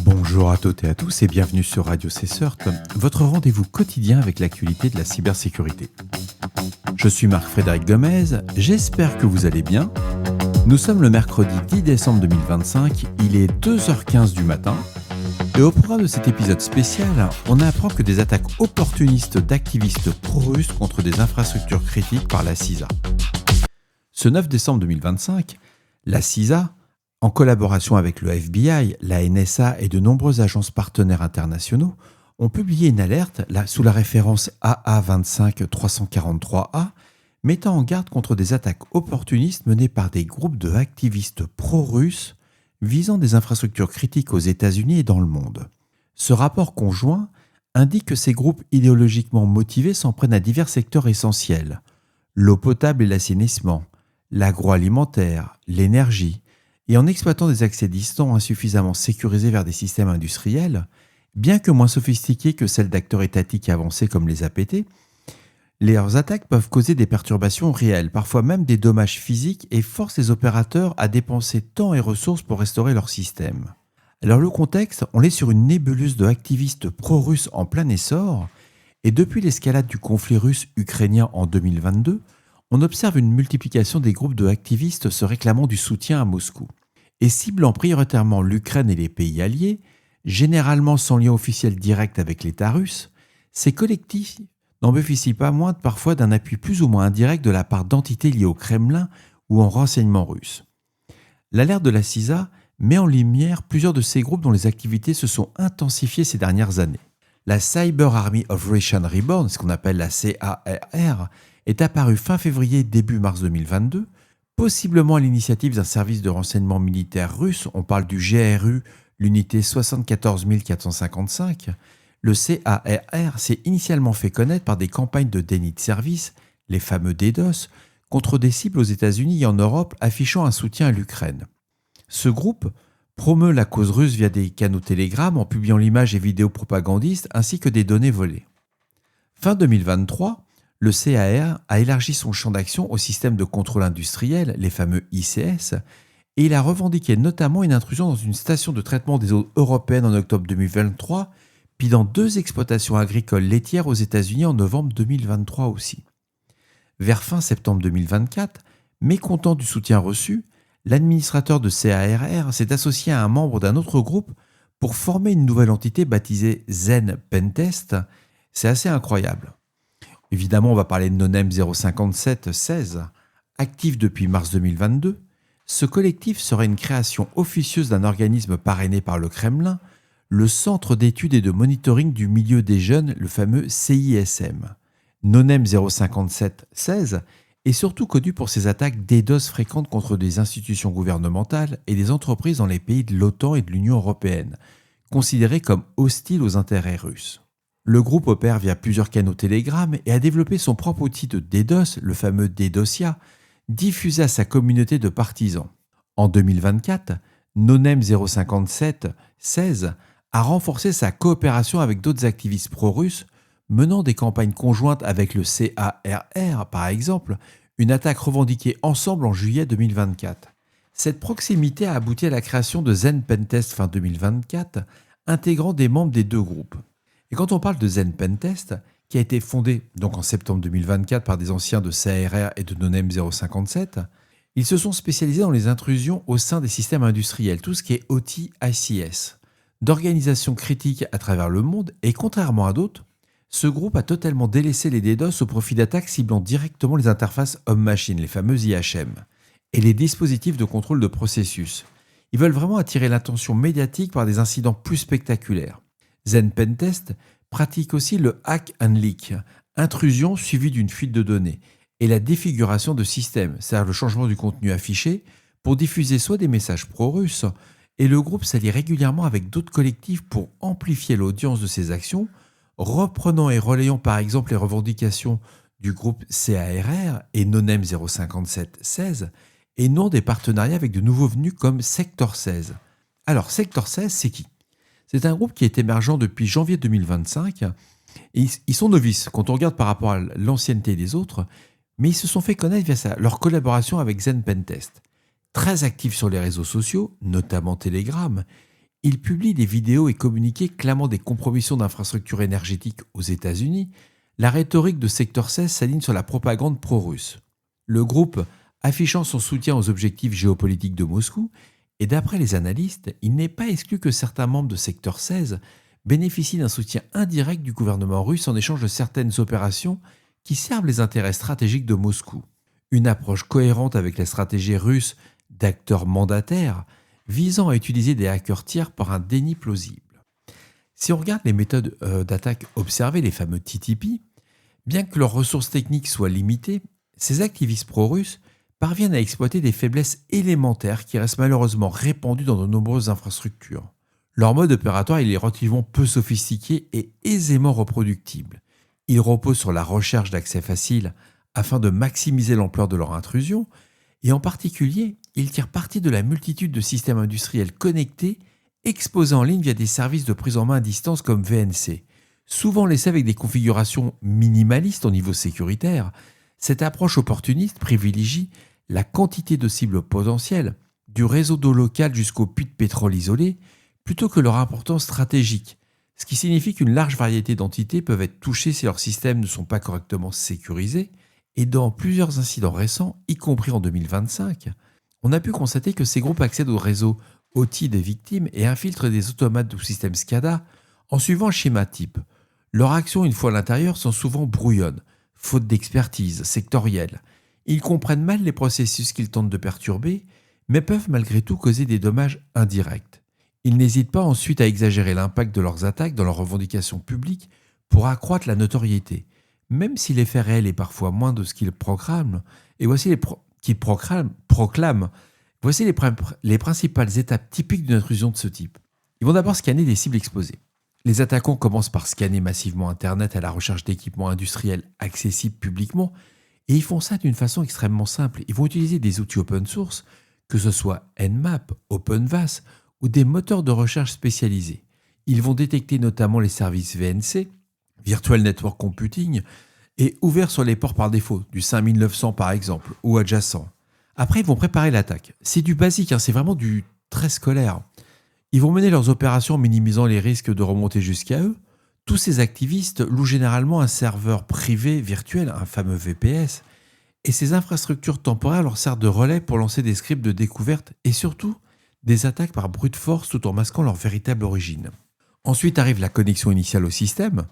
Bonjour à toutes et à tous et bienvenue sur Radio CSERT, votre rendez-vous quotidien avec l'actualité de la cybersécurité. Je suis Marc-Frédéric Gomez, j'espère que vous allez bien. Nous sommes le mercredi 10 décembre 2025, il est 2h15 du matin. Et au programme de cet épisode spécial, on apprend que des attaques opportunistes d'activistes pro-russes contre des infrastructures critiques par la CISA. Ce 9 décembre 2025, la CISA, en collaboration avec le FBI, la NSA et de nombreuses agences partenaires internationaux, ont publié une alerte sous la référence AA25343A mettant en garde contre des attaques opportunistes menées par des groupes de activistes pro-russes visant des infrastructures critiques aux États-Unis et dans le monde. Ce rapport conjoint indique que ces groupes idéologiquement motivés s'en prennent à divers secteurs essentiels: l'eau potable et l'assainissement, l'agroalimentaire, l'énergie, et en exploitant des accès distants insuffisamment sécurisés vers des systèmes industriels, bien que moins sophistiqués que celles d'acteurs étatiques avancés comme les APT, leurs attaques peuvent causer des perturbations réelles, parfois même des dommages physiques, et forcent les opérateurs à dépenser temps et ressources pour restaurer leur système. Alors le contexte, on est sur une nébuleuse de activistes pro-russes en plein essor, et depuis l'escalade du conflit russe-ukrainien en 2022, on observe une multiplication des groupes de activistes se réclamant du soutien à Moscou, et ciblant prioritairement l'Ukraine et les pays alliés, généralement sans lien officiel direct avec l'État russe. Ces collectifs n'en bénéficient pas moins parfois d'un appui plus ou moins indirect de la part d'entités liées au Kremlin ou en renseignement russe. L'alerte de la CISA met en lumière plusieurs de ces groupes dont les activités se sont intensifiées ces dernières années. La Cyber Army of Russian Reborn, ce qu'on appelle la CARR, est apparue fin février début mars 2022, possiblement à l'initiative d'un service de renseignement militaire russe, on parle du GRU, l'unité 74 455. Le CARR s'est initialement fait connaître par des campagnes de déni de service, les fameux DDoS, contre des cibles aux États-Unis et en Europe affichant un soutien à l'Ukraine. Ce groupe promeut la cause russe via des canaux Telegram en publiant l'image et vidéos propagandistes ainsi que des données volées. Fin 2023, le CAR a élargi son champ d'action au système de contrôle industriel, les fameux ICS, et il a revendiqué notamment une intrusion dans une station de traitement des eaux européennes en octobre 2023, puis dans 2 exploitations agricoles laitières aux États-Unis en novembre 2023 aussi. Vers fin septembre 2024, mécontent du soutien reçu, l'administrateur de CARR s'est associé à un membre d'un autre groupe pour former une nouvelle entité baptisée Zen Pentest. C'est assez incroyable. Évidemment, on va parler de NoName 05716, actif depuis mars 2022. Ce collectif serait une création officieuse d'un organisme parrainé par le Kremlin, le Centre d'études et de monitoring du milieu des jeunes, le fameux CISM. NoName 05716 est surtout connu pour ses attaques DDoS fréquentes contre des institutions gouvernementales et des entreprises dans les pays de l'OTAN et de l'Union européenne, considérés comme hostiles aux intérêts russes. Le groupe opère via plusieurs canaux Telegram et a développé son propre outil de DDoS, le fameux DDoSia, diffusé à sa communauté de partisans. En 2024, NoName 05716 a renforcé sa coopération avec d'autres activistes pro-russes, menant des campagnes conjointes avec le CARR, par exemple, une attaque revendiquée ensemble en juillet 2024. Cette proximité a abouti à la création de Zen Pentest fin 2024, intégrant des membres des 2 groupes. Et quand on parle de Zen Pentest, qui a été fondé donc en septembre 2024 par des anciens de CARR et de NoName 057, ils se sont spécialisés dans les intrusions au sein des systèmes industriels, tout ce qui est OT ICS, d'organisations critiques à travers le monde, et contrairement à d'autres, ce groupe a totalement délaissé les DDoS au profit d'attaques ciblant directement les interfaces homme-machine, les fameuses IHM, et les dispositifs de contrôle de processus. Ils veulent vraiment attirer l'attention médiatique par des incidents plus spectaculaires. Zen Pentest pratique aussi le hack and leak, intrusion suivie d'une fuite de données, et la défiguration de systèmes, c'est-à-dire le changement du contenu affiché, pour diffuser soit des messages pro-russes, et le groupe s'allie régulièrement avec d'autres collectifs pour amplifier l'audience de ses actions, reprenant et relayant par exemple les revendications du groupe CARR et NoName 05716, et non des partenariats avec de nouveaux venus comme Sector 16. Alors Sector 16, c'est qui ? C'est un groupe qui est émergent depuis janvier 2025. Et ils sont novices quand on regarde par rapport à l'ancienneté des autres, mais ils se sont fait connaître via leur collaboration avec Zen Pentest. Très actifs sur les réseaux sociaux, notamment Telegram, ils publient des vidéos et communiqués clamant des compromissions d'infrastructures énergétiques aux États-Unis. La rhétorique de Secteur 16 s'aligne sur la propagande pro-russe. Le groupe affichant son soutien aux objectifs géopolitiques de Moscou, et d'après les analystes, il n'est pas exclu que certains membres de Secteur 16 bénéficient d'un soutien indirect du gouvernement russe en échange de certaines opérations qui servent les intérêts stratégiques de Moscou. Une approche cohérente avec la stratégie russe d'acteurs mandataires visant à utiliser des hackers tiers par un déni plausible. Si on regarde les méthodes d'attaque observées, les fameux TTP, bien que leurs ressources techniques soient limitées, ces activistes pro-russes parviennent à exploiter des faiblesses élémentaires qui restent malheureusement répandues dans de nombreuses infrastructures. Leur mode opératoire est relativement peu sophistiqué et aisément reproductible. Il repose sur la recherche d'accès facile afin de maximiser l'ampleur de leur intrusion, et en particulier, ils tirent parti de la multitude de systèmes industriels connectés exposés en ligne via des services de prise en main à distance comme VNC. Souvent laissés avec des configurations minimalistes au niveau sécuritaire, cette approche opportuniste privilégie la quantité de cibles potentielles, du réseau d'eau local jusqu'au puits de pétrole isolé, plutôt que leur importance stratégique, ce qui signifie qu'une large variété d'entités peuvent être touchées si leurs systèmes ne sont pas correctement sécurisés, et dans plusieurs incidents récents, y compris en 2025, on a pu constater que ces groupes accèdent au réseau OT des victimes et infiltrent des automates ou systèmes SCADA en suivant un schéma type. Leurs actions, une fois à l'intérieur, sont souvent brouillonnes, faute d'expertise sectorielle. Ils comprennent mal les processus qu'ils tentent de perturber, mais peuvent malgré tout causer des dommages indirects. Ils n'hésitent pas ensuite à exagérer l'impact de leurs attaques dans leurs revendications publiques pour accroître la notoriété, même si l'effet réel est parfois moins de ce qu'ils proclament. Et voici proclament. Voici les principales étapes typiques d'une intrusion de ce type. Ils vont d'abord scanner des cibles exposées. Les attaquants commencent par scanner massivement Internet à la recherche d'équipements industriels accessibles publiquement, et ils font ça d'une façon extrêmement simple. Ils vont utiliser des outils open source, que ce soit Nmap, OpenVAS ou des moteurs de recherche spécialisés. Ils vont détecter notamment les services VNC, Virtual Network Computing, et ouverts sur les ports par défaut, du 5900 par exemple, ou adjacents. Après, ils vont préparer l'attaque. C'est du basique, c'est vraiment du très scolaire. Ils vont mener leurs opérations en minimisant les risques de remonter jusqu'à eux. Tous ces activistes louent généralement un serveur privé virtuel, un fameux VPS, et ces infrastructures temporaires leur servent de relais pour lancer des scripts de découverte et surtout des attaques par brute force tout en masquant leur véritable origine. Ensuite arrive la connexion initiale au système.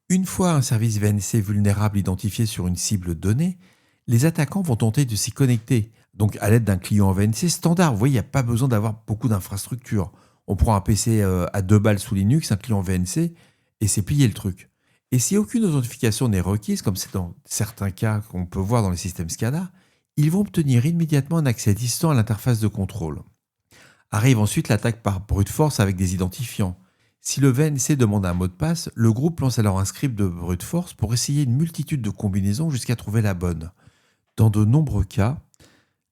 Une fois un service VNC vulnérable identifié sur une cible donnée, les attaquants vont tenter de s'y connecter, donc à l'aide d'un client VNC standard. Vous voyez, il n'y a pas besoin d'avoir beaucoup d'infrastructures. On prend un PC à 2 balles sous Linux, un client VNC, et c'est plié le truc. Et si aucune authentification n'est requise, comme c'est dans certains cas qu'on peut voir dans les systèmes SCADA, ils vont obtenir immédiatement un accès distant à l'interface de contrôle. Arrive ensuite l'attaque par brute force avec des identifiants. Si le VNC demande un mot de passe, le groupe lance alors un script de brute force pour essayer une multitude de combinaisons jusqu'à trouver la bonne. Dans de nombreux cas,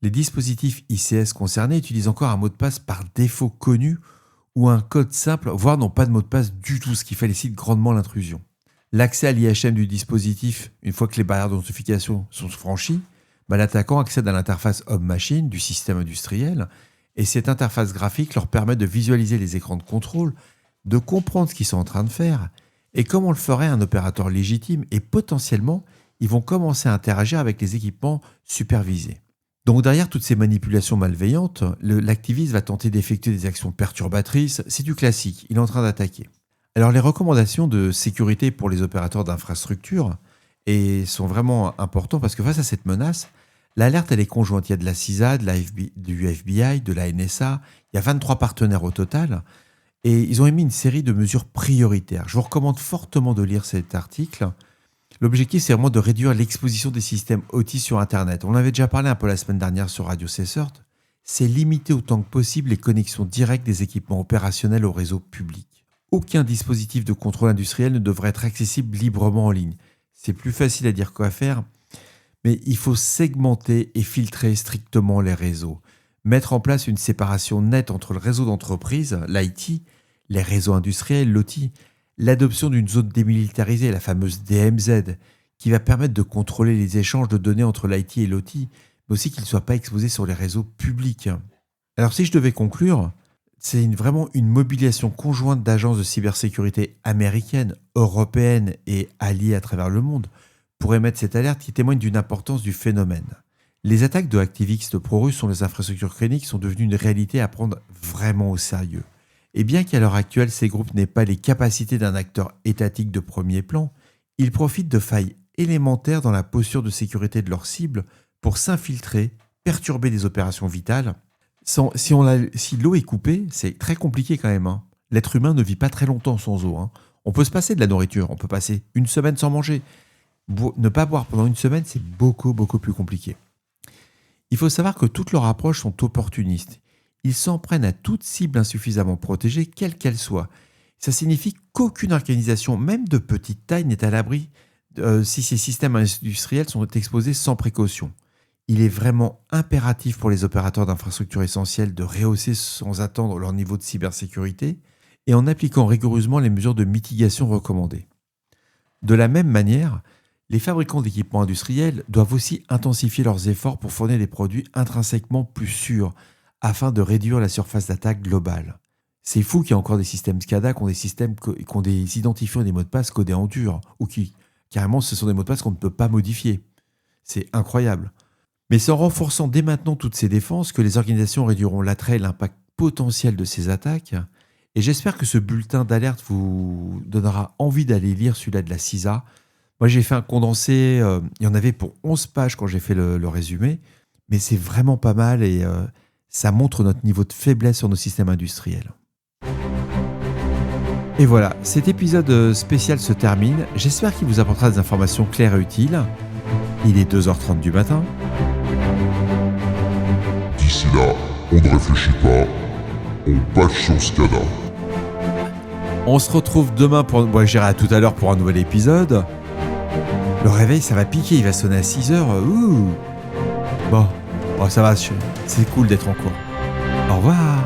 les dispositifs ICS concernés utilisent encore un mot de passe par défaut connu ou un code simple, voire n'ont pas de mot de passe du tout, ce qui facilite grandement l'intrusion. L'accès à l'IHM du dispositif, une fois que les barrières d'authentification sont franchies, l'attaquant accède à l'interface homme-machine du système industriel, et cette interface graphique leur permet de visualiser les écrans de contrôle, de comprendre ce qu'ils sont en train de faire, et comme on le ferait un opérateur légitime, et potentiellement, ils vont commencer à interagir avec les équipements supervisés. Donc derrière toutes ces manipulations malveillantes, l'activiste va tenter d'effectuer des actions perturbatrices, c'est du classique, il est en train d'attaquer. Alors les recommandations de sécurité pour les opérateurs d'infrastructure sont vraiment importantes parce que face à cette menace, l'alerte elle est conjointe. Il y a de la CISA, du FBI, de la NSA, il y a 23 partenaires au total et ils ont émis une série de mesures prioritaires. Je vous recommande fortement de lire cet article. L'objectif, c'est vraiment de réduire l'exposition des systèmes OT sur Internet. On en avait déjà parlé un peu la semaine dernière sur Radio CSERT. C'est limiter autant que possible les connexions directes des équipements opérationnels au réseau public. Aucun dispositif de contrôle industriel ne devrait être accessible librement en ligne. C'est plus facile à dire qu'à faire, mais il faut segmenter et filtrer strictement les réseaux. Mettre en place une séparation nette entre le réseau d'entreprise, l'IT, les réseaux industriels, l'OT, l'adoption d'une zone démilitarisée, la fameuse DMZ, qui va permettre de contrôler les échanges de données entre l'IT et l'OT, mais aussi qu'ils ne soient pas exposés sur les réseaux publics. Alors si je devais conclure, c'est vraiment une mobilisation conjointe d'agences de cybersécurité américaines, européennes et alliées à travers le monde pour émettre cette alerte qui témoigne d'une importance du phénomène. Les attaques de activistes pro-russes sur les infrastructures critiques sont devenues une réalité à prendre vraiment au sérieux. Et bien qu'à l'heure actuelle, ces groupes n'aient pas les capacités d'un acteur étatique de premier plan, ils profitent de failles élémentaires dans la posture de sécurité de leurs cibles pour s'infiltrer, perturber des opérations vitales. Si l'eau est coupée, c'est très compliqué quand même. L'être humain ne vit pas très longtemps sans eau. On peut se passer de la nourriture, on peut passer une semaine sans manger. Ne pas boire pendant une semaine, c'est beaucoup plus compliqué. Il faut savoir que toutes leurs approches sont opportunistes. Ils s'en prennent à toute cible insuffisamment protégée, quelle qu'elle soit. Ça signifie qu'aucune organisation, même de petite taille, n'est à l'abri si ces systèmes industriels sont exposés sans précaution. Il est vraiment impératif pour les opérateurs d'infrastructures essentielles de rehausser sans attendre leur niveau de cybersécurité et en appliquant rigoureusement les mesures de mitigation recommandées. De la même manière, les fabricants d'équipements industriels doivent aussi intensifier leurs efforts pour fournir des produits intrinsèquement plus sûrs afin de réduire la surface d'attaque globale. C'est fou qu'il y ait encore des systèmes SCADA qui ont des identifiants et des mots de passe codés en dur ou qui, carrément, ce sont des mots de passe qu'on ne peut pas modifier. C'est incroyable. Mais c'est en renforçant dès maintenant toutes ces défenses que les organisations réduiront l'attrait et l'impact potentiel de ces attaques. Et j'espère que ce bulletin d'alerte vous donnera envie d'aller lire celui-là de la CISA. Moi, j'ai fait un condensé, il y en avait pour 11 pages quand j'ai fait le résumé, mais c'est vraiment pas mal et ça montre notre niveau de faiblesse sur nos systèmes industriels. Et voilà, cet épisode spécial se termine. J'espère qu'il vous apportera des informations claires et utiles. Il est 2h30 du matin. D'ici là, on ne réfléchit pas, on patch son SCADA. On se retrouve demain je dirais à tout à l'heure pour un nouvel épisode. Le réveil, ça va piquer, il va sonner à 6h. Bon, ça va, c'est cool d'être en cours. Au revoir.